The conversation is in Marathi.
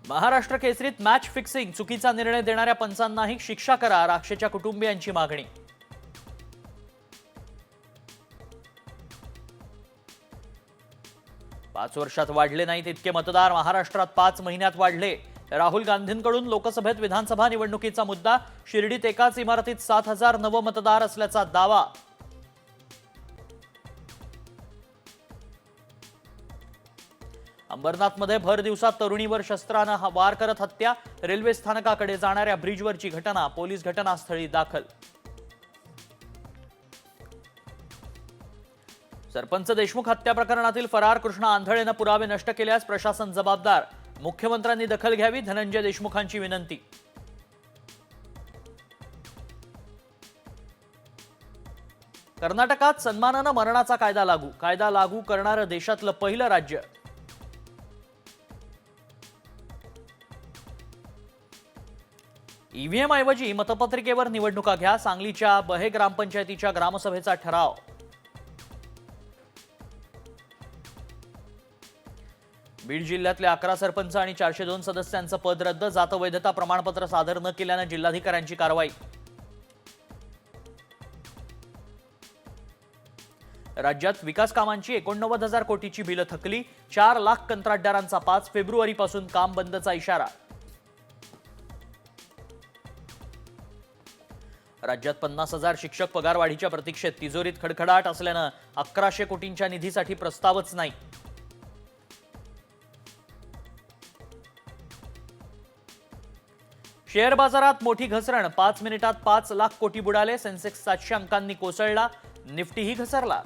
महाराष्ट्र केसरीत मॅच फिक्सिंग चुकीचा निर्णय देणाऱ्या पंचांनाही शिक्षा करा, राक्षेच्या कुटुंबियांची मागणी। 5 वर्षात वाढले नाहीत इतके मतदार महाराष्ट्रात 5 महिन्यात वाढले। राहुल गांधींकडून लोकसभेत विधानसभा निवडणुकीचा मुद्दा, शिर्डीत एकाच इमारतीत 7000 नव मतदार असल्याचा दावा। अंबरनाथमध्ये भर दिवसात तरुणीवर शस्त्राने वार करत हत्या, रेल्वे स्थानकाकडे जाणाऱ्या ब्रिजवरची घटना, पोलीस घटनास्थळी दाखल। सरपंच देशमुख हत्या प्रकरणातील फरार कृष्णा आंधळेने पुरावे नष्ट केल्यास प्रशासन जबाबदार, मुख्यमंत्र्यांनी दखल घ्यावी, धनंजय देशमुखांची विनंती। कर्नाटकात सन्मानाने मरणाचा कायदा लागू करणारे देशातलं पहिलं राज्य। ईव्हीएम ऐवजी मतपत्रिकेवर निवडणुका घ्या, सांगलीच्या बहे ग्रामपंचायतीच्या ग्रामसभेचा ठराव। बीड जिल्ह्यातले 11 सरपंच आणि 402 सदस्यांचं पद रद्द, जात वैधता प्रमाणपत्र सादर न केल्याने जिल्हाधिकाऱ्यांची कारवाई। राज्यात विकास कामांची 89,000 कोटीची बिलं थकली, 4 लाख कंत्राटदारांचा 5 फेब्रुवारीपासून काम बंदचा इशारा। राज्यात 50,000 शिक्षक पगारवाढीच्या प्रतीक्षेत, तिजोरीत खडखडाट असल्यानं 1100 कोटींच्या निधीसाठी प्रस्तावच नाही। शेअर बाजारात मोठी घसरण, 5 मिनिटात 5 लाख कोटी बुडाले, सेन्सेक्स 700 अंकांनी कोसळला, निफ्टीही घसरला।